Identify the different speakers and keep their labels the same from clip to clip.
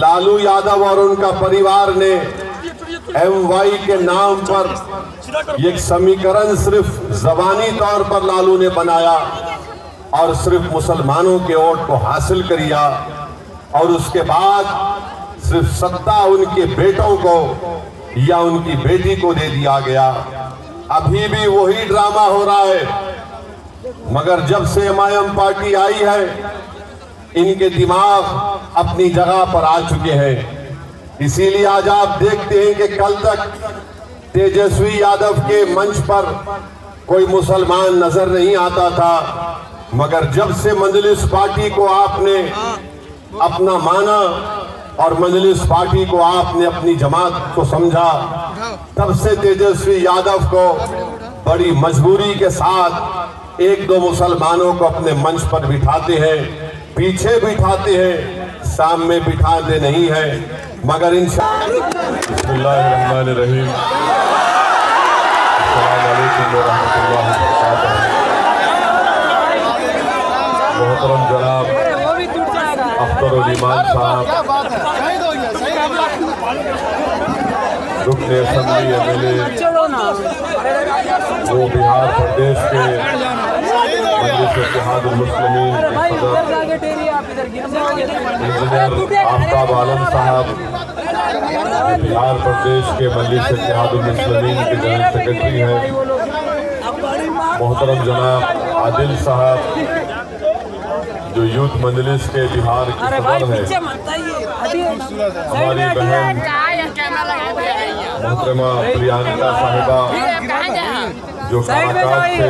Speaker 1: लालू यादव और उनका परिवार ने MY के नाम पर एक समीकरण सिर्फ जबानी तौर पर लालू ने बनाया और सिर्फ मुसलमानों के वोट को हासिल किया और उसके बाद सिर्फ सत्ता उनके बेटों को या उनकी बेटी को दे दिया गया। अभी भी वही ड्रामा हो रहा है, मगर जब से MIM पार्टी आई है इनके दिमाग अपनी जगह पर आ चुके हैं। इसीलिए आज आप देखते हैं कि कल तक तेजस्वी यादव के मंच पर कोई मुसलमान नजर नहीं आता था, मगर जब से मजलिस पार्टी को आपने अपना माना और मजलिस पार्टी को आपने अपनी जमात को समझा, तब से तेजस्वी यादव को बड़ी मजबूरी के साथ एक दो मुसलमानों को अपने मंच पर बिठाते हैं, पीछे बिठाते हैं, सामने बिठाते नहीं है। मगर बिस्मिल्लाहिर्रहमानिर्रहीम, अस्सलामु अलैकुम व रहमतुल्लाहि व बरकातहू। मोहतरम जनाब अख्तरुल ईमान साहब, रुकन असेंबली MLA, वो बिहार प्रदेश के मजलिस इत्तेहादुल मुस्लिमीन के सदर इंजीनियर आफ्ताब आलम साहब, बिहार प्रदेश के मजलिस इत्तेहादुल मुस्लिमीन के जनरल सेक्रेटरी हैं, मोहतरम जनाब आदिल साहब जो यूथ मजलिस के बिहार के सदर हैं, हमारी बहन मोहतरमा प्रियंका साहिबा जो काराकाट से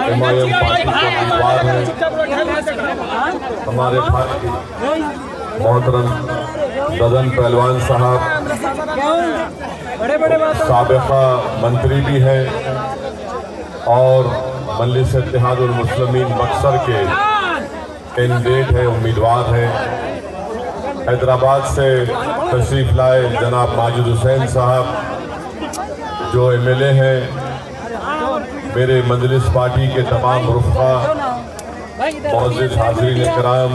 Speaker 1: MIM पार्टी के उम्मीदवार हैं, हमारे भाई मोहतरम ददन पहलवान साहब साबिका मंत्री भी हैं और मजलिस इत्तेहादुल मुस्लिमीन बक्सर के कैंडिडेट हैं, उम्मीदवार हैं। हैदराबाद से तशरीफ लाए जनाब माजिद हुसैन साहब जो MLA हैं, मेरे मजलिस पार्टी के तमाम रुफ़ा, मौजूद हाज़रीन इकराम,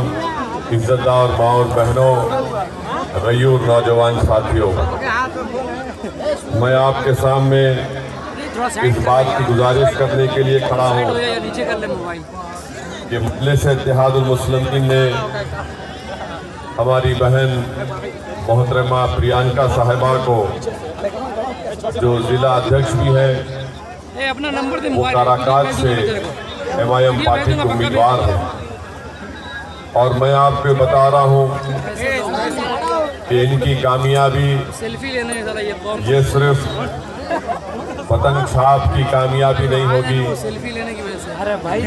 Speaker 1: इज़्ज़तदार माँ और बहनों, गयूर नौजवान साथियों, मैं आपके सामने इस बात की गुजारिश करने के लिए खड़ा हूँ कि मजलिस इत्तेहादुल मुस्लिमीन ने हमारी बहन मोहतरमा प्रियंका साहिबा को जो जिला अध्यक्ष भी है, वो काराकाट से MIM पार्टी के उम्मीदवार हैं और मैं आपको बता रहा हूँ कि इनकी कामयाबी ये सिर्फ पतंग छाप की कामयाबी नहीं होगी,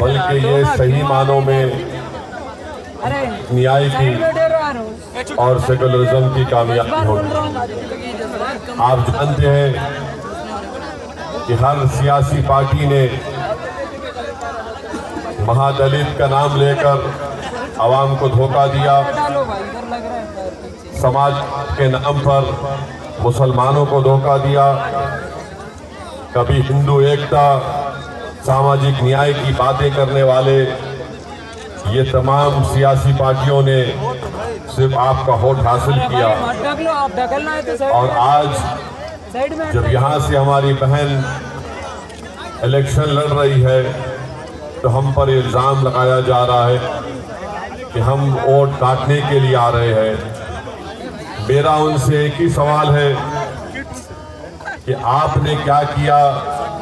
Speaker 1: बल्कि ये सही मानों में न्याय की और सेकुलरिज्म की कामयाबी होगी। आप जानते हैं कि हर सियासी पार्टी ने महादलित का नाम लेकर आवाम को धोखा दिया, समाज के नाम पर मुसलमानों को धोखा दिया, कभी हिंदू एकता, सामाजिक न्याय की बातें करने वाले ये तमाम सियासी पार्टियों ने सिर्फ आपका वोट हासिल किया। और आज जब यहाँ से हमारी बहन इलेक्शन लड़ रही है तो हम पर इल्ज़ाम लगाया जा रहा है कि हम वोट काटने के लिए आ रहे हैं। मेरा उनसे एक ही सवाल है कि आपने क्या किया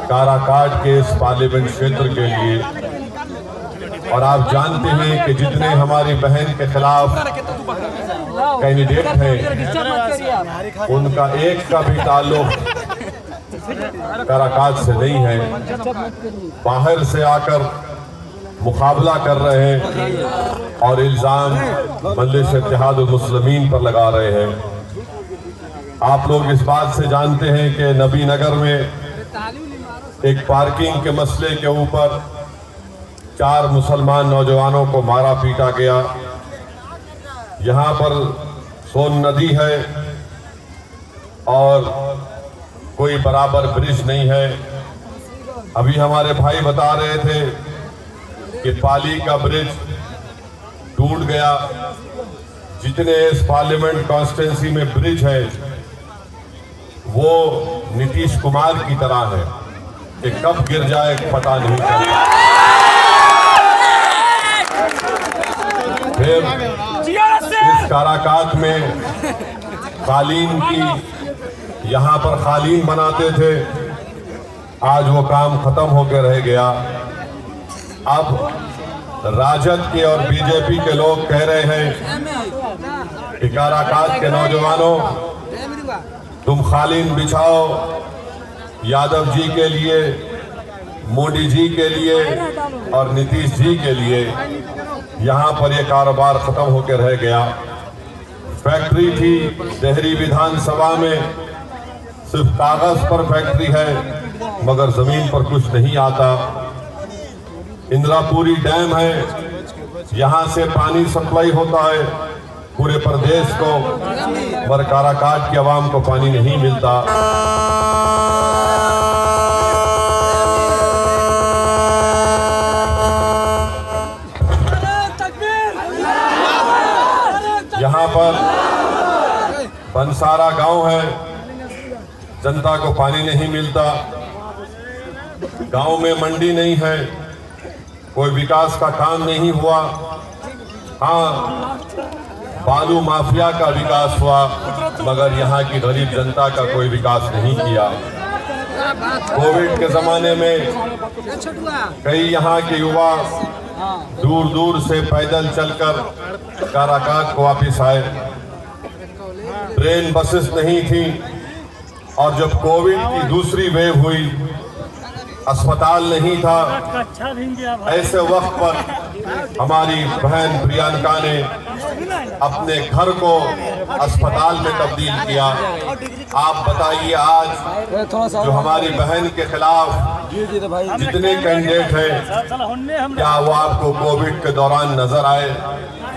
Speaker 1: काराकाट के इस पार्लियामेंट क्षेत्र के लिए, और आप जानते हैं कि जितने हमारी बहन के खिलाफ कैंडिडेट हैं उनका एक का भी ताल्लुक काराकाट से नहीं है, बाहर से आकर मुकाबला कर रहे हैं और इल्ज़ाम मजलिस इत्तेहादुल मुस्लिमीन पर लगा रहे हैं। आप लोग इस बात से जानते हैं कि नबी नगर में एक पार्किंग के मसले के ऊपर 4 मुसलमान नौजवानों को मारा पीटा गया। यहाँ पर सोन नदी है और कोई बराबर ब्रिज नहीं है। अभी हमारे भाई बता रहे थे कि पाली का ब्रिज टूट गया, जितने इस पार्लियामेंट कॉन्स्टिट्यूंसी में ब्रिज है वो नीतीश कुमार की तरह है कि कब गिर जाए पता नहीं चलता। फिर इस काराकाट में कालीन की यहाँ पर कालीन बनाते थे, आज वो काम खत्म होकर रह गया। अब राजद के और बीजेपी के लोग कह रहे हैं कि काराकाट के नौजवानों तुम कालीन बिछाओ, यादव जी के लिए, मोदी जी के लिए और नीतीश जी के लिए। यहाँ पर यह कारोबार खत्म होकर रह गया। फैक्ट्री थी देहरी विधानसभा में, सिर्फ कागज पर फैक्ट्री है मगर जमीन पर कुछ नहीं आता। इंद्रापुरी डैम है, यहाँ से पानी सप्लाई होता है पूरे प्रदेश को, पर काराकाट की आवाम को पानी नहीं मिलता। यहाँ पर बंसारा गांव है, जनता को पानी नहीं मिलता। गांव में मंडी नहीं है, कोई विकास का काम नहीं हुआ। हाँ, बालू माफिया का विकास हुआ मगर यहाँ की गरीब जनता का कोई विकास नहीं किया। कोविड के जमाने में कई यहाँ के युवा दूर दूर से पैदल चलकर काराकाट को वापिस आए। ट्रेन बसेस नहीं थी और जब कोविड की दूसरी वेव हुई, अस्पताल नहीं था। ऐसे वक्त पर हमारी बहन प्रियंका ने अपने घर को अस्पताल में तब्दील किया। आप बताइए आज जो हमारी बहन के खिलाफ जितने कैंडिडेट हैं, क्या वो आपको कोविड के दौरान नजर आए?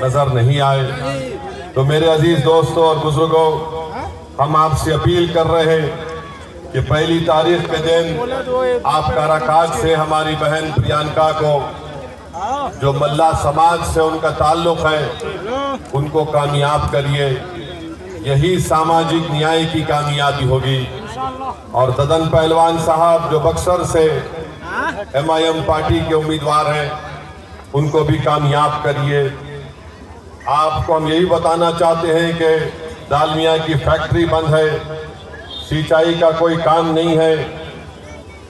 Speaker 1: नजर नहीं आए। तो मेरे अजीज दोस्तों और बुजुर्गों, हम आपसे अपील कर रहे हैं कि 1 तारीख के दिन आप काराकाट से हमारी बहन प्रियंका को, जो मल्ला समाज से उनका ताल्लुक है, उनको कामयाब करिए। यही सामाजिक न्याय की कामयाबी होगी। और ददन पहलवान साहब जो बक्सर से MIM पार्टी के उम्मीदवार हैं, उनको भी कामयाब करिए। आपको हम यही बताना चाहते हैं कि दालमिया की फैक्ट्री बंद है, सिंचाई का कोई काम नहीं है,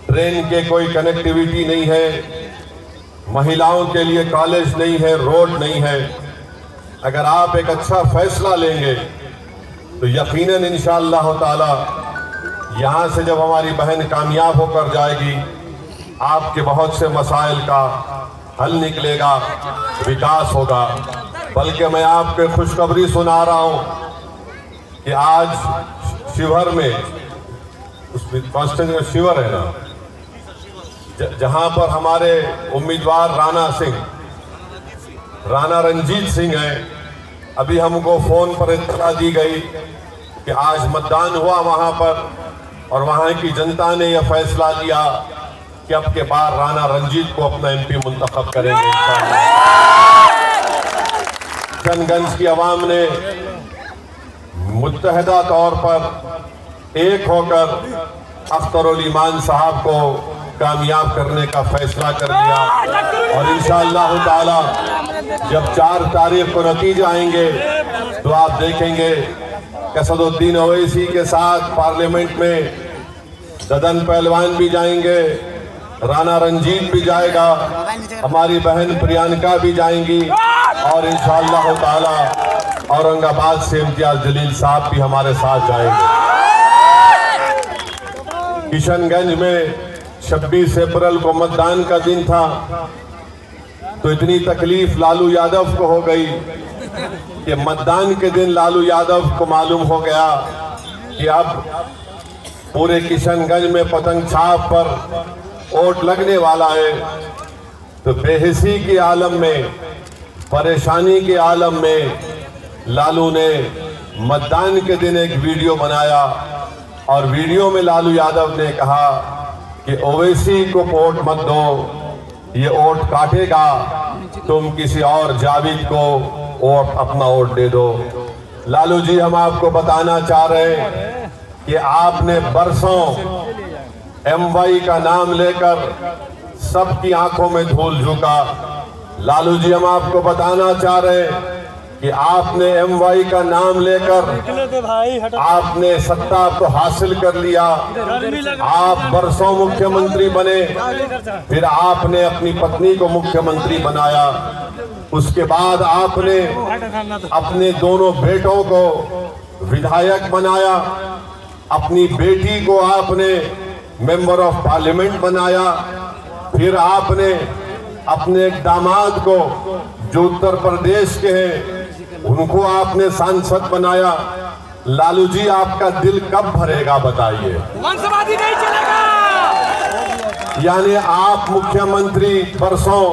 Speaker 1: ट्रेन के कोई कनेक्टिविटी नहीं है, महिलाओं के लिए कॉलेज नहीं है, रोड नहीं है। अगर आप एक अच्छा फैसला लेंगे तो यकीनन इंशाअल्लाह ताला यहाँ से जब हमारी बहन कामयाब होकर जाएगी, आपके बहुत से मसाइल का हल निकलेगा, विकास होगा। बल्कि मैं आपको खुशखबरी सुना रहा हूँ कि आज शिवहर में, उसमें कॉन्स्टिट्यूंसी में शिवहर है ना, जहां पर हमारे उम्मीदवार राणा रंजीत सिंह हैं, अभी हमको फोन पर इत्तला दी गई कि आज मतदान हुआ वहां पर और वहां की जनता ने यह फैसला लिया कि अब के बाद राणा रंजीत को अपना MP मुंतखब करेंगे। किशनगंज की आवाम ने मुत्तहदा तौर पर एक होकर अख्तरुल ईमान साहब को कामयाब करने का फैसला कर लिया। और इंशाअल्लाह ताला जब 4 तारीख को नतीजे आएंगे तो आप देखेंगे कि असदुद्दीन ओवैसी के साथ पार्लियामेंट में ददन पहलवान भी जाएंगे, राणा रंजीत भी जाएगा, हमारी बहन प्रियंका भी जाएंगी और इंशाअल्लाह ताला औरंगाबाद से इम्तियाज जलील साहब भी हमारे साथ जाएंगे। किशनगंज में 26 अप्रैल को मतदान का दिन था तो इतनी तकलीफ लालू यादव को हो गई कि मतदान के दिन लालू यादव को मालूम हो गया कि अब पूरे किशनगंज में पतंग छाप पर वोट लगने वाला है। तो बेहिसी के आलम में, परेशानी के आलम में लालू ने मतदान के दिन एक वीडियो बनाया और वीडियो में लालू यादव ने कहा कि ओवैसी को वोट मत दो, ये वोट काटेगा, तुम किसी और जावेद को वोट अपना वोट दे दो। लालू जी, हम आपको बताना चाह रहे हैं कि आपने बरसों MY का नाम लेकर सबकी आंखों में धूल झोंका। लालू जी, हम आपको बताना चाह रहे हैं कि आपने MY का नाम लेकर आपने सत्ता को हासिल कर लिया। आप बरसों मुख्यमंत्री बने, फिर आपने अपनी पत्नी को मुख्यमंत्री बनाया। उसके बाद आपने अपने दोनों बेटों को विधायक बनाया, अपनी बेटी को आपने मेंबर ऑफ पार्लियामेंट बनाया, फिर आपने अपने एक दामाद को जो उत्तर प्रदेश के हैं उनको आपने सांसद बनाया। लालू जी, आपका दिल कब भरेगा बताइए? वंशवादी नहीं चलेगा। यानी आप मुख्यमंत्री बरसों,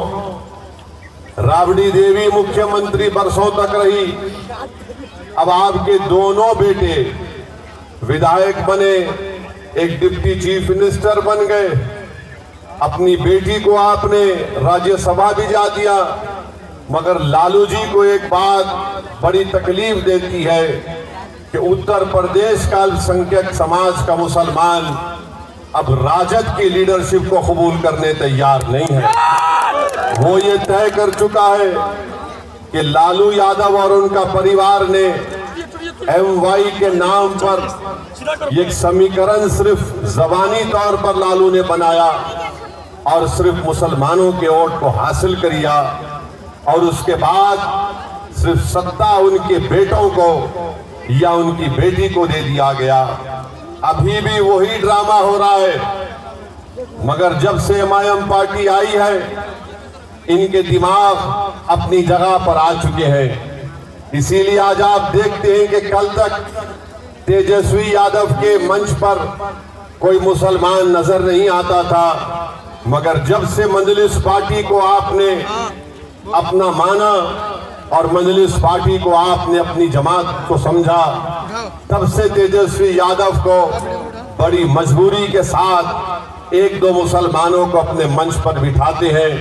Speaker 1: राबड़ी देवी मुख्यमंत्री बरसों तक रही, अब आपके दोनों बेटे विधायक बने, एक डिप्टी चीफ मिनिस्टर बन गए, अपनी बेटी को आपने राज्यसभा भी जा दिया। मगर लालू जी को एक बात बड़ी तकलीफ देती है कि उत्तर प्रदेश का अल्पसंख्यक समाज का मुसलमान अब राजद की लीडरशिप को कबूल करने तैयार नहीं है। वो ये तय कर चुका है कि लालू यादव और उनका परिवार ने MY के नाम पर एक समीकरण सिर्फ जबानी तौर पर लालू ने बनाया और सिर्फ मुसलमानों के वोट को हासिल किया, और उसके बाद सिर्फ सत्ता उनके बेटों को या उनकी बेटी को दे दिया गया। अभी भी वही ड्रामा हो रहा है। मगर जब से MIM पार्टी आई है, इनके दिमाग अपनी जगह पर आ चुके हैं। इसीलिए आज आप देखते हैं कि कल तक तेजस्वी यादव के मंच पर कोई मुसलमान नजर नहीं आता था, मगर जब से मजलिस पार्टी को आपने अपना माना और मजलिस पार्टी को आपने अपनी जमात को समझा, तब से तेजस्वी यादव को बड़ी मजबूरी के साथ एक दो मुसलमानों को अपने मंच पर बिठाते हैं,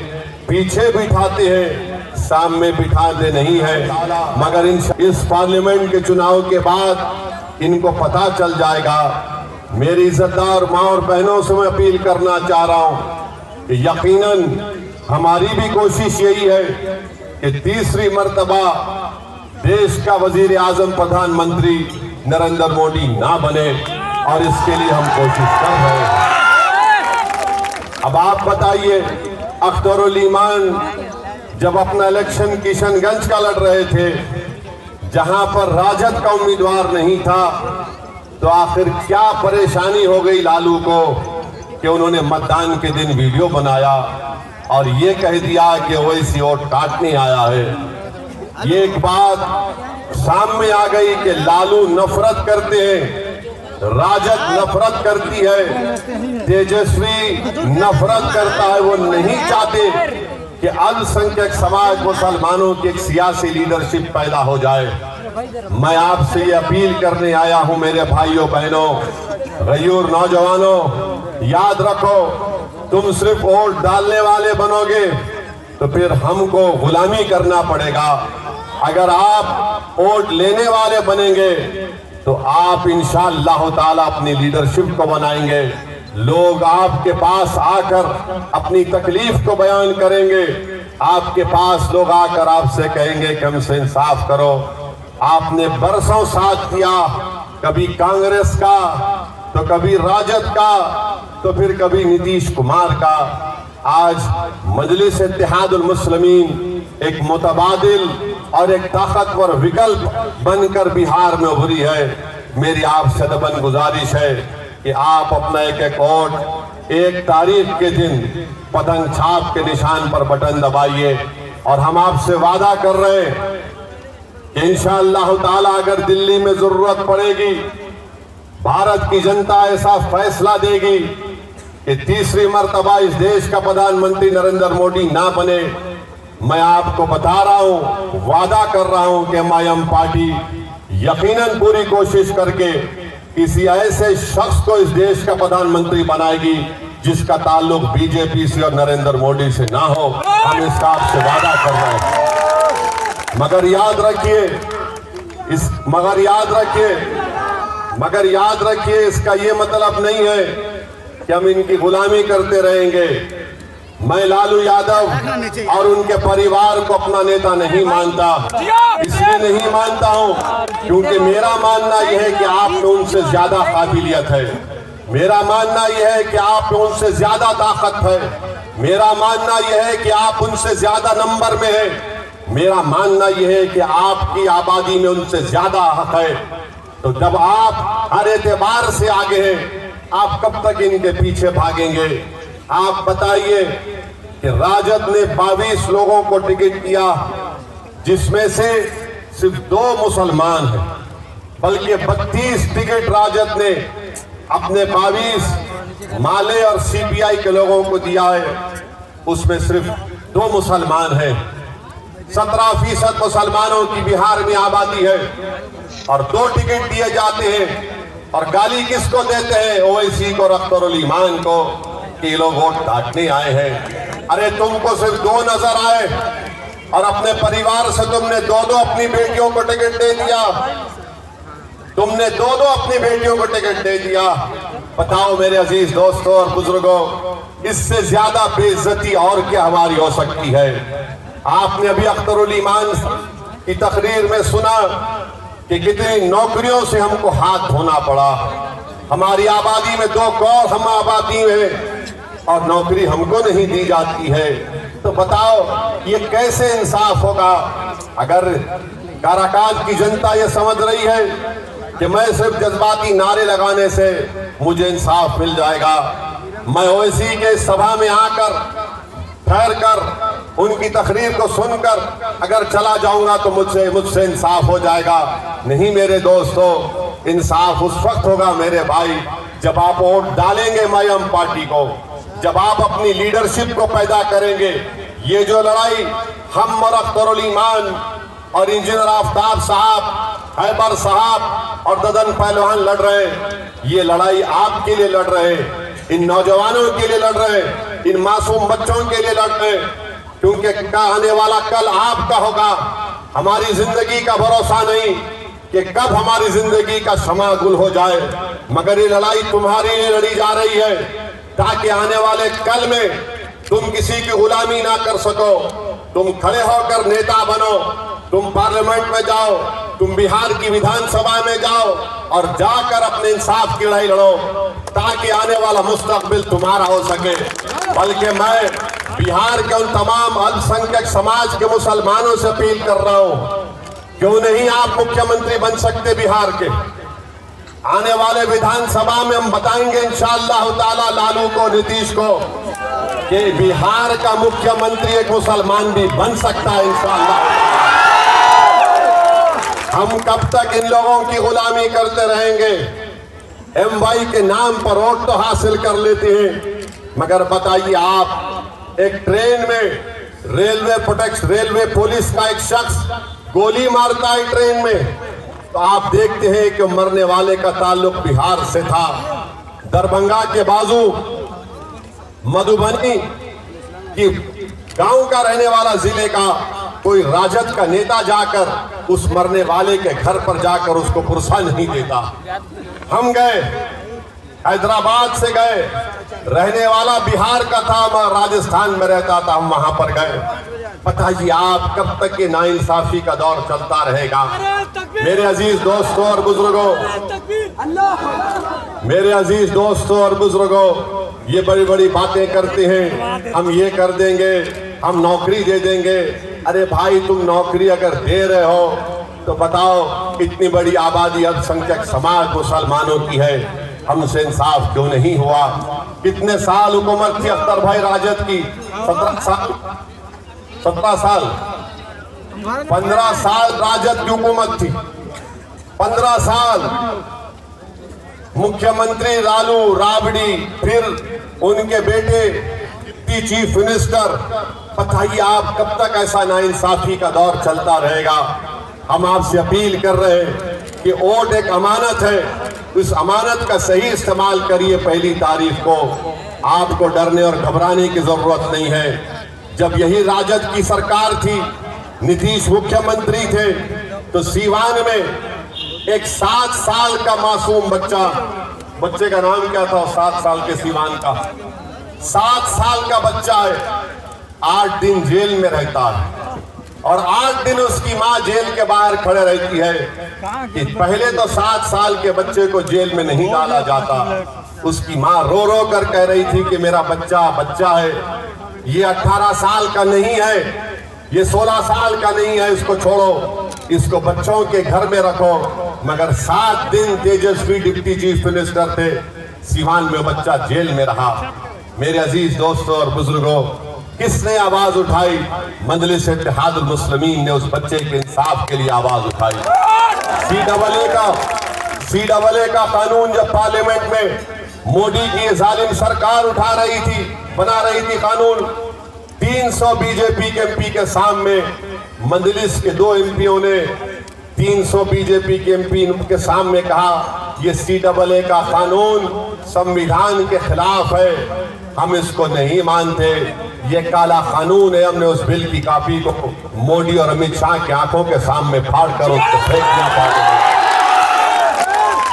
Speaker 1: पीछे बिठाते हैं, सामने बिठाते नहीं है। मगर इस पार्लियामेंट के चुनाव के बाद इनको पता चल जाएगा। मेरी इज्जतदार माँ और बहनों से मैं अपील करना चाह रहा हूँ कि यकीनन हमारी भी कोशिश यही है कि तीसरी मर्तबा देश का वजीर आजम प्रधानमंत्री नरेंद्र मोदी ना बने, और इसके लिए हम कोशिश कर रहे हैं। अब आप बताइए, अख्तरुल ईमान जब अपना इलेक्शन किशनगंज का लड़ रहे थे, जहां पर राजद का उम्मीदवार नहीं था, तो आखिर क्या परेशानी हो गई लालू को कि उन्होंने मतदान के दिन वीडियो बनाया और ये कह दिया कि ओवैसी वोट काटने आया है। ये एक बात सामने आ गई कि लालू नफरत करते हैं, राजद नफरत करती है, तेजस्वी नफरत करता है। वो नहीं चाहते कि अल्पसंख्यक समाज मुसलमानों की एक सियासी लीडरशिप पैदा हो जाए। मैं आपसे ये अपील करने आया हूं मेरे भाइयों बहनों, गयूर नौजवानों, याद रखो, तुम सिर्फ वोट डालने वाले बनोगे तो फिर हमको गुलामी करना पड़ेगा। अगर आप वोट लेने वाले बनेंगे तो आप इंशाअल्लाह ताला अपनी लीडरशिप को बनाएंगे। लोग आपके पास आकर अपनी तकलीफ को बयान करेंगे, आपके पास लोग आकर आपसे कहेंगे कि हमसे इंसाफ करो। आपने बरसों साथ दिया, कभी कांग्रेस का, तो कभी राजद का, तो फिर कभी नीतीश कुमार का। आज मजलिस इत्तेहादुल मुस्लिमीन एक मुतबादिल और एक ताकतवर विकल्प बनकर बिहार में उभरी है। मेरी आपसे दबन गुजारिश है कि आप अपना एक एक वोट एक तारीख के दिन पतंग छाप के निशान पर बटन दबाइए, और हम आपसे वादा कर रहे हैं कि इंशाअल्लाह ताला अगर दिल्ली में जरूरत पड़ेगी, भारत की जनता ऐसा फैसला देगी कि तीसरी मर्तबा इस देश का प्रधानमंत्री नरेंद्र मोदी ना बने, मैं आपको बता रहा हूं, वादा कर रहा हूं कि MIM पार्टी यकीनन पूरी कोशिश करके किसी ऐसे शख्स को इस देश का प्रधानमंत्री बनाएगी जिसका ताल्लुक बीजेपी से और नरेंद्र मोदी से ना हो। हम इसका आपसे वादा कर रहे हैं। मगर याद रखिए इसका ये मतलब नहीं है कि हम इनकी गुलामी करते रहेंगे। मैं लालू यादव और उनके परिवार को अपना नेता नहीं मानता। इसलिए नहीं मानता हूं क्योंकि मेरा मानना यह है कि आप में उनसे ज्यादा काबिलियत है। मेरा मानना यह है कि आप में उनसे ज्यादा ताकत है। मेरा मानना यह है कि आप उनसे ज्यादा नंबर में है। मेरा मानना यह है कि आपकी आबादी में उनसे ज्यादा हक है। तो जब आप हर एतबार से आगे हैं, आप कब तक इनके पीछे भागेंगे? आप बताइए कि राजद ने 22 लोगों को टिकट दिया, जिसमें से सिर्फ 2 मुसलमान हैं, बल्कि 32 टिकट राजद ने अपने 22 माले और सीपीआई के लोगों को दिया है, उसमें सिर्फ 2 मुसलमान हैं। 17% मुसलमानों की बिहार में आबादी है और 2 टिकट दिए जाते हैं। और गाली किसको देते हैं? ओवैसी को, अख्तरुल ईमान को, कि लोग वोट काटने आए हैं। अरे तुमको सिर्फ 2 नजर आए और अपने परिवार से तुमने 2-2 अपनी बेटियों को टिकट दे दिया। तुमने 2-2 अपनी बेटियों को टिकट दे दिया। बताओ मेरे अजीज दोस्तों और बुजुर्गों, इससे ज्यादा बेइज्जती और क्या हमारी हो सकती है? आपने अभी अख्तरुल ईमान की तकरीर में सुना कि कितनी नौकरियों से हमको हाथ धोना पड़ा। हमारी आबादी में 2 करोड़ हम आबादी में और नौकरी हमको नहीं दी जाती है। तो बताओ ये कैसे इंसाफ होगा? अगर काराकाज की जनता ये समझ रही है कि मैं सिर्फ जज्बाती नारे लगाने से मुझे इंसाफ मिल जाएगा, मैं ओवैसी के सभा में आकर ठहर कर उनकी तकरीर को सुनकर अगर चला जाऊंगा तो मुझसे इंसाफ हो जाएगा। नहीं मेरे दोस्तों, इंसाफ उस वक्त होगा मेरे भाई जब आप वोट डालेंगे मयम पार्टी को, जब आप अपनी लीडरशिप को पैदा करेंगे। ये जो लड़ाई हम और अख्तरुल ईमान और इंजीनियर आफ्ताब साहब, हैबर साहब और ददन पहलवान लड़ रहे हैं, ये लड़ाई आपके लिए लड़ रहे हैं, इन नौजवानों के लिए लड़ रहे हैं, इन मासूम बच्चों के लिए लड़ रहे हैं, क्योंकि आने वाला कल आपका होगा। हमारी जिंदगी का भरोसा नहीं कि कब हमारी जिंदगी का शमा गुल हो जाए, मगर ये लड़ाई तुम्हारे लिए लड़ी जा रही है ताकि आने वाले कल में तुम किसी की गुलामी ना कर सको। तुम खड़े होकर नेता बनो, तुम पार्लियामेंट में जाओ, तुम बिहार की विधानसभा में जाओ और जाकर अपने इंसाफ की लड़ाई लड़ो ताकि आने वाला मुस्तकबिल तुम्हारा हो सके। बल्कि मैं बिहार के उन तमाम अल्पसंख्यक समाज के मुसलमानों से अपील कर रहा हूं, क्यों नहीं आप मुख्यमंत्री बन सकते बिहार के? आने वाले विधानसभा में हम बताएंगे इंशाअल्लाह ताला लालू को, नीतीश को, कि बिहार का मुख्यमंत्री एक मुसलमान भी बन सकता है इंशाअल्लाह। हम कब तक इन लोगों की गुलामी करते रहेंगे? एमवाई के नाम पर वोट तो हासिल कर लेते हैं, मगर बताइए आप एक ट्रेन में रेलवे पुलिस का एक शख्स गोली मारता है ट्रेन में, तो आप देखते हैं कि मरने वाले का ताल्लुक बिहार से था। दरभंगा के बाजू मधुबनी की गांव का रहने वाला जिले का कोई राजद का नेता जाकर उस मरने वाले के घर पर जाकर उसको पुरसा नहीं देता। हम गए, हैदराबाद से गए, रहने वाला बिहार का था, मैं राजस्थान में रहता था, हम वहां पर गए। बताइए आप कब तक ये नाइंसाफी का दौर चलता रहेगा? मेरे अजीज दोस्तों और बुजुर्गों, मेरे अजीज दोस्तों और बुजुर्गों, ये बड़ी बड़ी बातें करते हैं, हम ये कर देंगे, हम नौकरी दे देंगे। अरे भाई तुम नौकरी अगर दे रहे हो तो बताओ इतनी बड़ी आबादी अल्पसंख्यक समाज मुसलमानों की है, हमसे इंसाफ क्यों नहीं हुआ? कितने साल हुकूमत थी अख्तर भाई राजद की? 17 साल 15 साल राजद की हुकूमत थी। 15 साल मुख्यमंत्री लालू राबड़ी, फिर उनके बेटे डिप्टी चीफ मिनिस्टर। बताइए आप कब तक ऐसा नाइंसाफी का दौर चलता रहेगा? हम आपसे अपील कर रहे हैं कि वोट एक अमानत है, उस अमानत का सही इस्तेमाल करिए। 1 तारीख को आपको डरने और घबराने की जरूरत नहीं है। जब यही राजद की सरकार थी नीतीश मुख्यमंत्री थे तो सीवान में एक 7 साल का मासूम बच्चे का नाम क्या था 7 साल के सीवान का 7 साल का बच्चा है, 8 दिन जेल में रहता है और 8 दिन उसकी माँ जेल के बाहर खड़े रहती है कि पहले तो 7 साल के बच्चे को जेल में नहीं डाला जाता। उसकी माँ रो रो कर कह रही थी कि मेरा बच्चा है, ये 18 साल का नहीं है, ये 16 साल का नहीं है, इसको छोड़ो, इसको बच्चों के घर में रखो। मगर 7 दिन तेजस्वी डिप्टी चीफ मिनिस्टर थे, सीवान में बच्चा जेल में रहा। मेरे अजीज दोस्तों और बुजुर्गों, किसने आवाज उठाई? मजलिस इत्तेहादुल मुस्लिमीन ने उस बच्चे के इंसाफ के लिए आवाज उठाई। CAA का कानून जब पार्लियामेंट में मोदी की जालिम सरकार बना रही थी कानून, 300 बीजेपी के एमपी के सामने मजलिस के 2 एमपीओं ने 300 बीजेपी के एमपी के सामने कहा ये CAA का कानून संविधान के खिलाफ है, हम इसको नहीं मानते, ये काला कानून है। हमने उस बिल की कॉपी को मोदी और अमित शाह की आंखों के सामने फाड़ कर उसको फेंक दिया।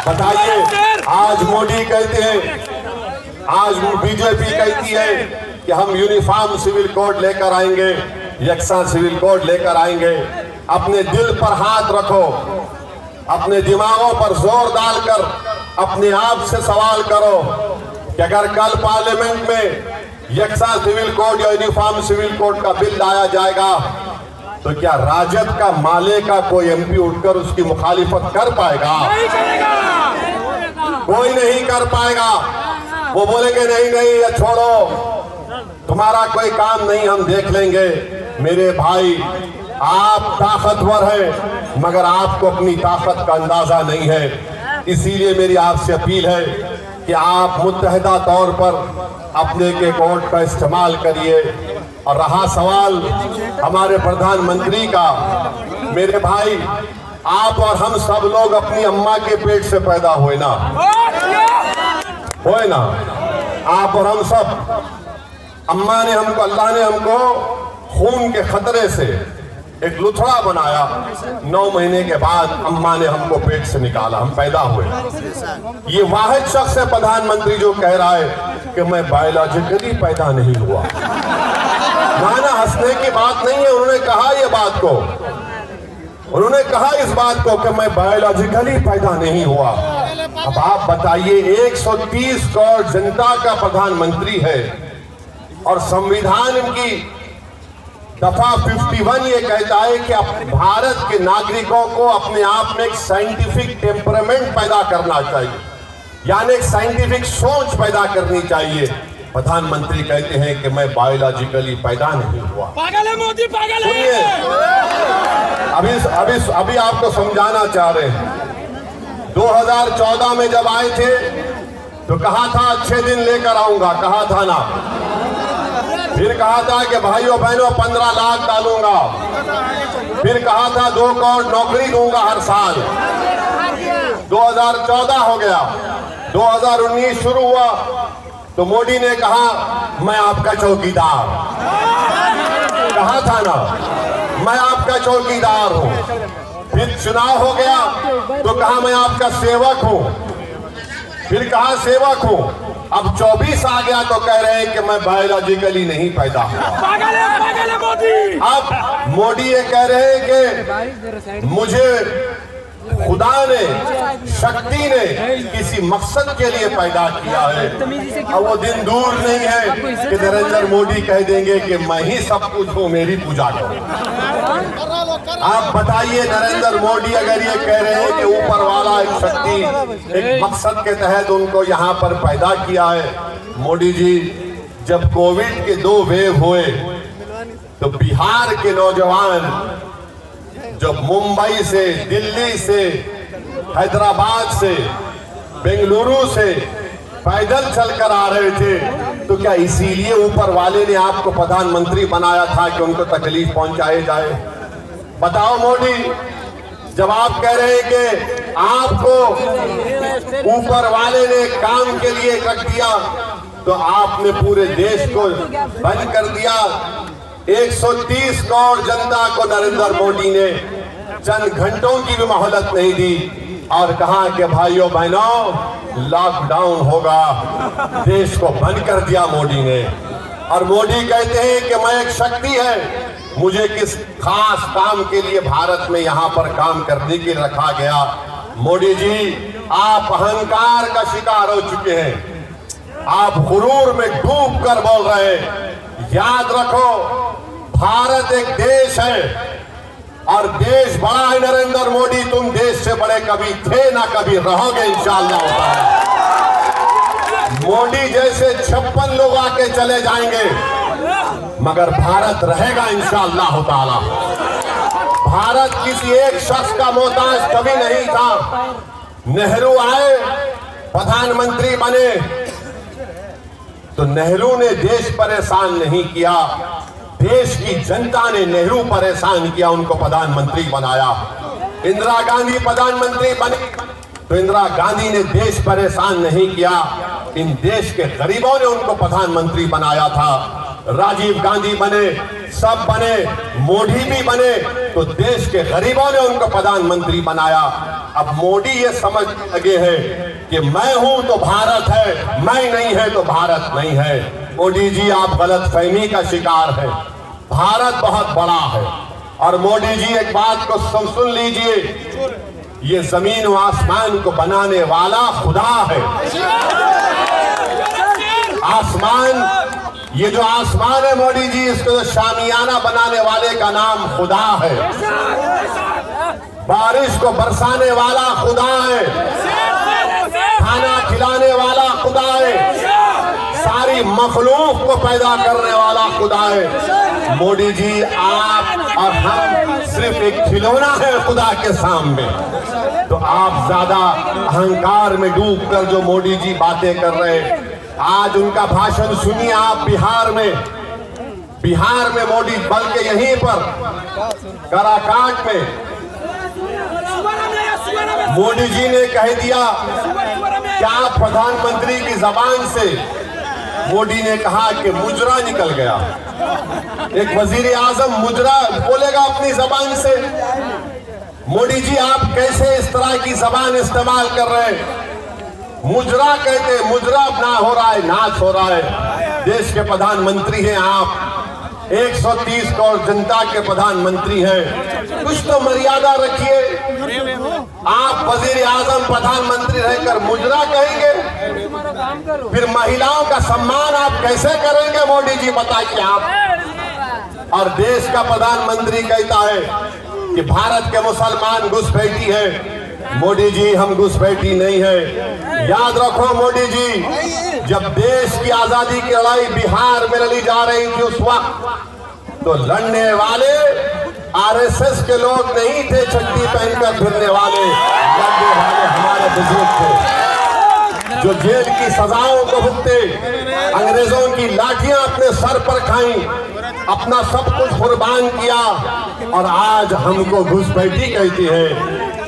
Speaker 1: बताइए, आज मोदी कहते हैं, आज बीजेपी कहती है कि हम यूनिफॉर्म सिविल कोड लेकर आएंगे, यकसा सिविल कोड लेकर आएंगे। अपने दिल पर हाथ रखो, अपने दिमागों पर जोर डालकर अपने आप से सवाल करो कि अगर कल पार्लियामेंट में यकसा सिविल कोड या यूनिफॉर्म सिविल कोड का बिल लाया जाएगा तो क्या राजद का माले का कोई एमपी उठकर उसकी मुखालिफत कर पाएगा? कोई नहीं कर पाएगा। वो बोलेंगे नहीं ये छोड़ो, तुम्हारा कोई काम नहीं, हम देख लेंगे। मेरे भाई, आप ताकतवर हैं मगर आपको अपनी ताकत का अंदाजा नहीं है। इसीलिए मेरी आपसे अपील है कि आप मुत्तहिदा तौर पर अपने के कोर्ट का इस्तेमाल करिए। और रहा सवाल हमारे प्रधानमंत्री का, मेरे भाई, आप और हम सब लोग अपनी अम्मा के पेट से पैदा हुए ना, आप और हम सब, अम्मा ने हमको, अल्लाह ने हमको खून के खतरे से एक लुथड़ा बनाया। 9 महीने के बाद अम्मा ने हमको पेट से निकाला, हम पैदा हुए। ये वाहिद शख्स है प्रधानमंत्री जो कह रहा है कि मैं बायोलॉजिकली पैदा नहीं हुआ। माना हंसने की बात नहीं है, उन्होंने कहा ये बात को, उन्होंने कहा इस बात को कि मैं बायोलॉजिकली पैदा नहीं हुआ। अब आप बताइए, 130 करोड़ जनता का प्रधानमंत्री है और संविधान की दफा 51 ये कहता है कि भारत के नागरिकों को अपने आप में एक साइंटिफिक टेम्परामेंट पैदा करना चाहिए, यानी एक साइंटिफिक सोच पैदा करनी चाहिए। प्रधानमंत्री कहते हैं कि मैं बायोलॉजिकली पैदा नहीं हुआ।
Speaker 2: पागल है मोदी, पागल है।
Speaker 1: सुनिए, अभी आपको समझाना चाह रहे हैं। 2014 में जब आए थे तो कहा था अच्छे दिन लेकर आऊंगा, कहा था ना। फिर कहा था कि भाइयों बहनों 15 लाख डालूंगा। फिर कहा था 2 करोड़ नौकरी दूंगा हर साल। 2014 हो गया, 2019 शुरू हुआ तो मोदी ने कहा मैं आपका चौकीदार, कहा था ना, मैं आपका चौकीदार हूं। फिर चुनाव हो गया तो कहा मैं आपका सेवक हूं, फिर कहा सेवक हूं। अब 24 आ गया तो कह रहे हैं कि मैं बायोलॉजिकली नहीं पैदा हुआ।
Speaker 2: पागल है मोदी।
Speaker 1: अब मोदी ये कह रहे हैं कि मुझे खुदा ने, शक्ति ने किसी मकसद के लिए पैदा किया है। अब वो दिन दूर नहीं है कि नरेंद्र मोदी कह देंगे कि मैं ही सब कुछ हूँ, मेरी पूजा करो। आप बताइए, नरेंद्र मोदी अगर ये कह रहे हैं कि ऊपर वाला एक शक्ति, एक मकसद के तहत उनको यहाँ पर पैदा किया है। मोदी जी, जब कोविड के 2 वेव हुए तो बिहार के नौजवान जब मुंबई से, दिल्ली से, हैदराबाद से, बेंगलुरु से पैदल चलकर आ रहे थे, तो क्या इसीलिए ऊपर वाले ने आपको प्रधानमंत्री बनाया था कि उनको तकलीफ पहुंचाए जाए? बताओ मोदी, जब आप कह रहे हैं कि आपको ऊपर वाले ने काम के लिए रख दिया तो आपने पूरे देश को बंद कर दिया, 130 करोड़ जनता को नरेंद्र मोदी ने चंद घंटों की भी मोहलत नहीं दी और कहा कि भाइयों बहनों लॉकडाउन होगा, देश को बंद कर दिया मोदी ने। और मोदी कहते हैं कि मैं एक शक्ति है, मुझे किस खास काम के लिए भारत में यहाँ पर काम करने के लिए रखा गया। मोदी जी, आप अहंकार का शिकार हो चुके हैं, आप गुरूर में डूब कर बोल रहे हैं। याद रखो, भारत एक देश है और देश बड़ा है। नरेंद्र मोदी, तुम देश से बड़े कभी थे ना कभी रहोगे इंशाअल्लाह। मोदी जैसे 56 लोग आके चले जाएंगे मगर भारत रहेगा इंशाअल्लाह ताला। भारत किसी एक शख्स का मोहताज कभी नहीं था। नेहरू आए, प्रधानमंत्री बने तो नेहरू ने देश परेशान नहीं किया, देश की जनता ने नेहरू परेशान किया, उनको प्रधानमंत्री बनाया। इंदिरा गांधी प्रधानमंत्री बनी तो इंदिरा गांधी ने देश परेशान नहीं किया, इन देश के गरीबों ने उनको प्रधानमंत्री बनाया था। राजीव गांधी बने, सब बने, मोदी भी बने तो देश के गरीबों ने उनको प्रधानमंत्री बनाया। अब मोदी ये समझ लगे हैं कि मैं हूं तो भारत है, मैं नहीं है तो भारत नहीं है। मोदी जी, आप गलतफहमी का शिकार है। भारत बहुत बड़ा है। और मोदी जी, एक बात को सुन लीजिए, ये जमीन व आसमान को बनाने वाला खुदा है। आसमान, ये जो आसमान है मोदी जी, इसको तो शामियाना बनाने वाले का नाम खुदा है। बारिश को बरसाने वाला खुदा है, खाना खिलाने वाला खुदा है, सारी मखलूक को पैदा करने वाला खुदा है। मोदी जी, आप और हम सिर्फ एक खिलौना है खुदा के सामने। तो आप ज्यादा अहंकार में डूबकर जो मोदी जी बातें कर रहे हैं, आज उनका भाषण सुनिए आप। बिहार में मोदी, बल्कि यहीं पर काराकाट में मोदी जी ने कह दिया, क्या प्रधानमंत्री की जबान से मोदी ने कहा कि मुजरा निकल गया। एक वजीर आजम मुजरा बोलेगा अपनी जबान से? मोदी जी, आप कैसे इस तरह की जबान इस्तेमाल कर रहे हैं? मुजरा कहते, मुजरा ना हो रहा है, नाच हो रहा है। देश के प्रधानमंत्री हैं आप, 130 करोड़ जनता के प्रधानमंत्री हैं, कुछ तो मर्यादा रखिए। आप वजीर आजम प्रधानमंत्री रहकर मुजरा कहेंगे, फिर महिलाओं का सम्मान आप कैसे करेंगे? मोदी जी, बताइए आप। और देश का प्रधानमंत्री कहता है कि भारत के मुसलमान घुसपैठी है। मोदी जी, हम घुसपैठी नहीं है। याद रखो मोदी जी, जब देश की आजादी की लड़ाई बिहार में लड़ी जा रही थी उस वक्त तो लड़ने वाले आरएसएस के लोग नहीं थे, चड्डी पहनकर फिरने वाले। लड़ने वाले हमारे बुजुर्ग थे जो जेल की सजाओं को भुगते, अंग्रेजों की लाठियां अपने सर पर खाई, अपना सब कुछ कुर्बान किया और आज हमको घुसपैठी कहती है।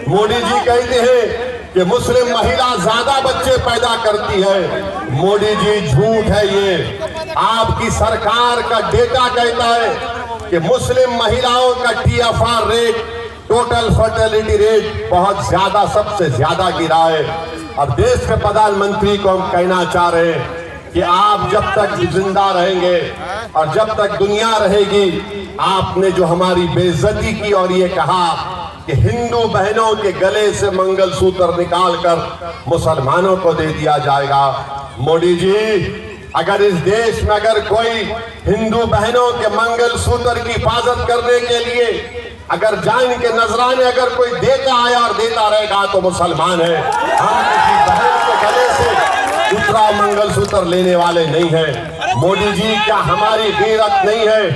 Speaker 1: मोदी जी कहते हैं कि मुस्लिम महिला ज्यादा बच्चे पैदा करती है। मोदी जी, झूठ है ये। आपकी सरकार का डेटा कहता है कि मुस्लिम महिलाओं का TFR rate, total fertility rate बहुत ज्यादा, सबसे ज्यादा गिरा है। और देश के प्रधानमंत्री को हम कहना चाह रहे हैं कि आप जब तक जिंदा रहेंगे और जब तक दुनिया रहेगी, आपने जो हमारी बेइज्जती की और ये कहा कि हिंदू बहनों के गले से मंगलसूत्र निकालकर मुसलमानों को दे दिया जाएगा। मोदी जी, अगर इस देश में अगर कोई हिंदू बहनों के मंगलसूत्र की हिफाजत करने के लिए अगर जान के नजराने अगर कोई देता आया और देता रहेगा तो मुसलमान है। हम किसी बहन के गले से दूसरा मंगलसूत्र लेने वाले नहीं हैं। मोदी जी, क्या हमारी गैरत नहीं है?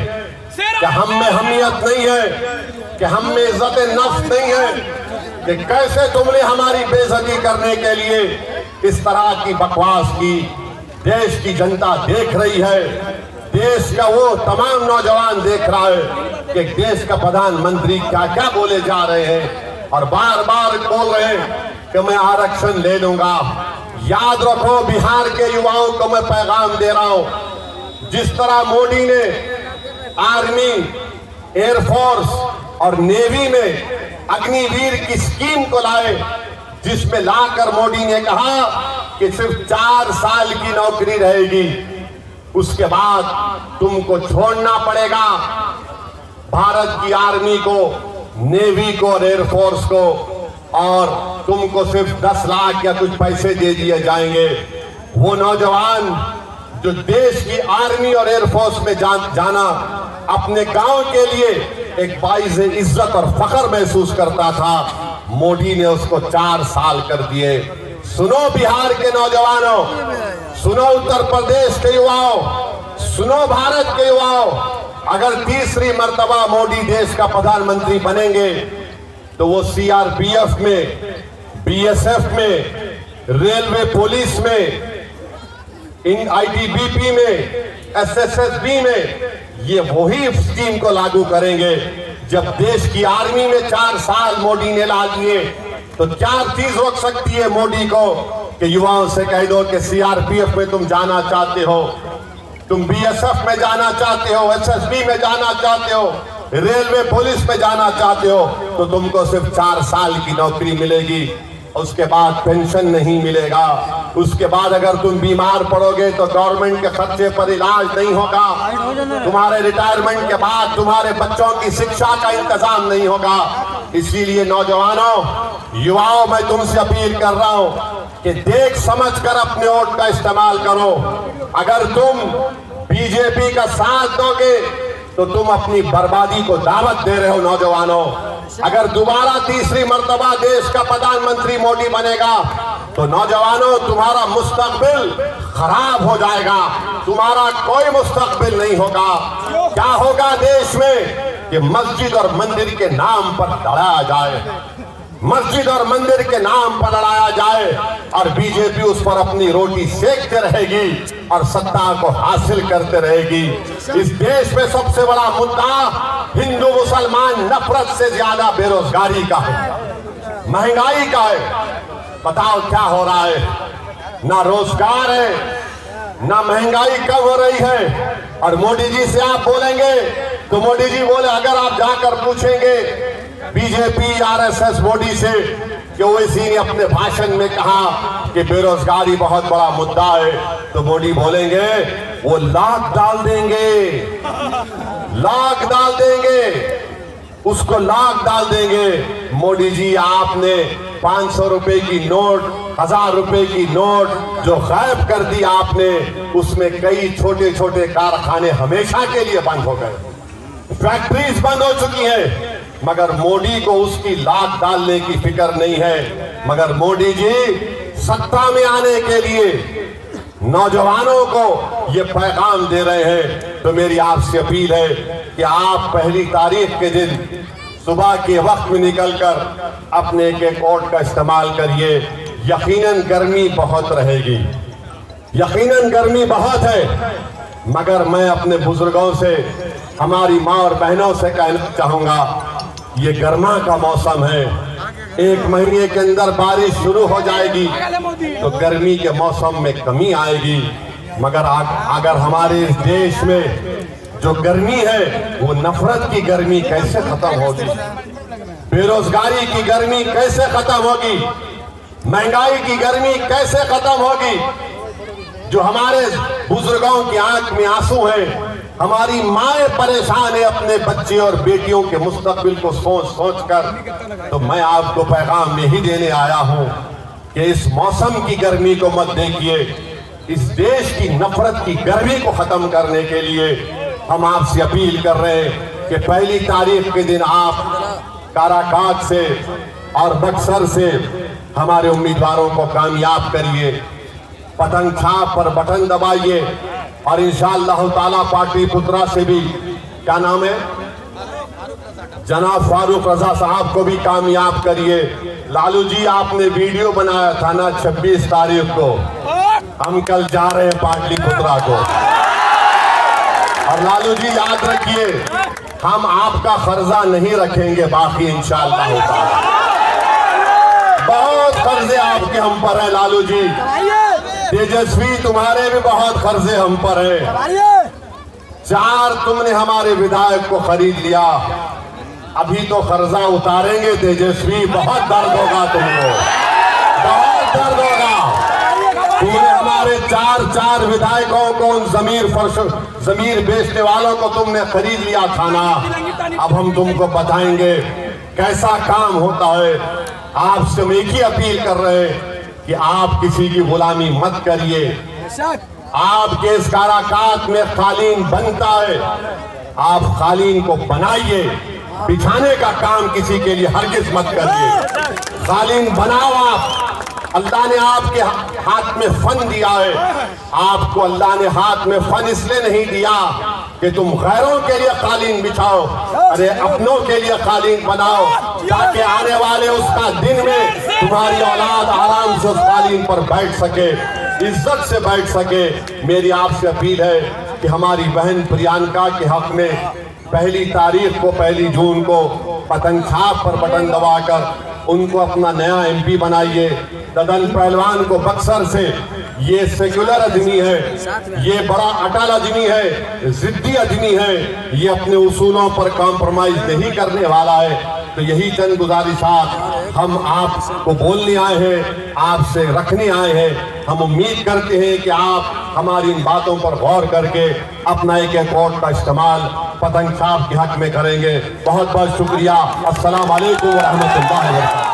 Speaker 1: क्या हम में हमियत नहीं है? कि हम में इज्जत नफ्स नहीं है? कि कैसे तुमने हमारी बेइज्जती करने के लिए इस तरह की बकवास की? देश की जनता देख रही है, देश का वो तमाम नौजवान देख रहा है कि देश का प्रधानमंत्री क्या क्या बोले जा रहे हैं और बार बार बोल रहे हैं कि मैं आरक्षण ले लूंगा। याद रखो, बिहार के युवाओं को मैं पैगाम दे रहा हूं, जिस तरह मोदी ने आर्मी, एयरफोर्स और नेवी में अग्निवीर की स्कीम को लाए, जिसमें लाकर मोदी ने कहा कि सिर्फ 4 साल की नौकरी रहेगी, उसके बाद तुमको छोड़ना पड़ेगा भारत की आर्मी को, नेवी को और एयरफोर्स को, और तुमको सिर्फ 10 लाख या कुछ पैसे दे दिए जाएंगे। वो नौजवान जो देश की आर्मी और एयरफोर्स में जाना अपने गांव के लिए एक बाइज़ इज्जत और फख्र महसूस करता था, मोदी ने उसको 4 साल कर दिए। सुनो बिहार के नौजवानों, सुनो उत्तर प्रदेश के युवाओं, सुनो भारत के युवाओं, अगर तीसरी मर्तबा मोदी देश का प्रधानमंत्री बनेंगे तो वो सीआरपीएफ में, बीएसएफ में, रेलवे पुलिस में, इन आईटीबीपी में, एसएसबी में ये वही स्कीम को लागू करेंगे। जब देश की आर्मी में 4 साल मोदी ने ला दिए तो 4 चीज रोक सकती है मोदी को कि युवाओं से कह दो कि सीआरपीएफ में तुम जाना चाहते हो, तुम बीएसएफ में जाना चाहते हो, एसएसबी में जाना चाहते हो, रेलवे पुलिस में जाना चाहते हो, तो तुमको सिर्फ 4 साल की नौकरी मिलेगी, उसके बाद पेंशन नहीं मिलेगा, उसके बाद अगर तुम बीमार पड़ोगे तो गवर्नमेंट के खर्चे पर इलाज नहीं होगा, तुम्हारे रिटायरमेंट के बाद तुम्हारे बच्चों की शिक्षा का इंतजाम नहीं होगा। इसीलिए नौजवानों, युवाओं, मैं तुमसे अपील कर रहा हूं कि देख समझ कर अपने वोट का इस्तेमाल करो। अगर तुम बीजेपी का साथ दोगे तो तुम अपनी बर्बादी को दावत दे रहे हो। नौजवानों, अगर दोबारा तीसरी मर्तबा देश का प्रधानमंत्री मोदी बनेगा तो नौजवानों, तुम्हारा मुस्तकबिल खराब हो जाएगा, तुम्हारा कोई मुस्तकबिल नहीं होगा। क्या होगा देश में कि मस्जिद और मंदिर के नाम पर लड़ाया जाए, मस्जिद और मंदिर के नाम पर लड़ाया जाए और बीजेपी उस पर अपनी रोटी सेकते रहेगी और सत्ता को हासिल करते रहेगी। इस देश में सबसे बड़ा मुद्दा हिंदू मुसलमान नफरत से ज्यादा बेरोजगारी का है, महंगाई का है। बताओ क्या हो रहा है, ना रोजगार है, ना महंगाई कम हो रही है। और मोदी जी से आप बोलेंगे तो मोदी जी बोले, अगर आप जाकर पूछेंगे बीजेपी आरएसएस मोदी से कि वो इसी ने अपने भाषण में कहा कि बेरोजगारी बहुत बड़ा मुद्दा है, तो मोदी बोलेंगे वो लाख डाल देंगे, लाख डाल देंगे, उसको लाख डाल देंगे। मोदी जी, आपने 500 रुपए की नोट, 1000 रुपए की नोट जो गायब कर दी आपने, उसमें कई छोटे छोटे कारखाने हमेशा के लिए बंद हो गए, फैक्ट्रीज बंद हो चुकी हैं, मगर मोदी को उसकी लाख डालने की फिक्र नहीं है। मगर मोदी जी सत्ता में आने के लिए नौजवानों को ये पैगाम दे रहे हैं। तो मेरी आपसे अपील है कि आप 1 तारीख के दिन सुबह के वक्त में निकलकर अपने एक वोट का इस्तेमाल करिए। यकीनन गर्मी बहुत रहेगी, यकीनन गर्मी बहुत है, मगर मैं अपने बुजुर्गों से, हमारी माँ और बहनों से कहना चाहूंगा, ये गर्मा का मौसम है, 1 महीने के अंदर बारिश शुरू हो जाएगी तो गर्मी के मौसम में कमी आएगी। मगर अगर हमारे इस देश में जो गर्मी है वो नफरत की गर्मी कैसे खत्म होगी, बेरोजगारी की गर्मी कैसे खत्म होगी, महंगाई की गर्मी कैसे खत्म होगी। जो हमारे बुजुर्गों की आंख में आंसू है, हमारी माएं परेशान है अपने बच्चे और बेटियों के मुस्तकबिल को सोच सोच कर। तो मैं आपको पैगाम यही देने आया हूं कि इस मौसम की गर्मी को मत देखिए, इस देश की नफरत की गर्मी को खत्म करने के लिए हम आपसे अपील कर रहे हैं कि 1 तारीख के दिन आप काराकाट से और बक्सर से हमारे उम्मीदवारों को कामयाब करिए, पतंग छाप पर बटन दबाइए और इंशाअल्लाह ताला पाटलिपुत्रा से भी, क्या नाम है, जनाब फारूक रजा साहब को भी कामयाब करिए। लालू जी, आपने वीडियो बनाया था ना 26 तारीख को, हम कल जा रहे हैं पाटलिपुत्रा को। और लालू जी याद रखिए, हम आपका कर्जा नहीं रखेंगे बाकी इंशाअल्लाह ताला। बहुत कर्जे आपके हम पर है लालू जी, तेजस्वी तुम्हारे भी बहुत कर्जे हम पर है। 4 तुमने हमारे विधायक को खरीद लिया, अभी तो कर्जा उतारेंगे तेजस्वी, बहुत दर्द होगा तुमको, बहुत दर्द होगा। तुमने हमारे 4 विधायकों को, उन जमीर बेचने वालों को तुमने खरीद लिया था ना। अब हम तुमको बताएंगे कैसा काम होता है। आपसे हम एक ही अपील कर रहे हैं कि आप किसी की गुलामी मत करिए। आपके इस काराकाट में कालीन बनता है, आप कालीन को बनाइए, बिछाने का काम किसी के लिए हरगिज मत करिए। कालीन बनाओ आप। अल्लाह ने आपके हाथ में फन दिया है, आपको अल्लाह ने हाथ में फन इसलिए नहीं दिया कि तुम गैरों के लिए कालीन बिछाओ, अरे अपनों के लिए कालीन बनाओ, ताकि आने वाले उसका दिन में तुम्हारी औलाद आराम से उस कालीन पर बैठ सके, इज्जत से बैठ सके। मेरी आपसे अपील है कि हमारी बहन प्रियंका के हक में 1 तारीख को, 1 जून को पतंग छाप पर बटन दबाकर उनको अपना नया MP बनाइए। ददन पहलवान को बक्सर से, ये सेक्युलर आदमी है, ये बड़ा अटल आदमी है, जिद्दी आदमी है, ये अपने उसूलों पर कॉम्प्रोमाइज नहीं करने वाला है। तो यही चंद गुजारिशात हम आपको बोलने आए हैं, आपसे रखने आए हैं। हम उम्मीद करते हैं कि आप हमारी इन बातों पर गौर करके अपना एक वोट का इस्तेमाल पतंग छाप के हक में करेंगे। बहुत बहुत शुक्रिया। अस्सलाम वालेकुम व रहमतुल्लाहि व बरकातहू।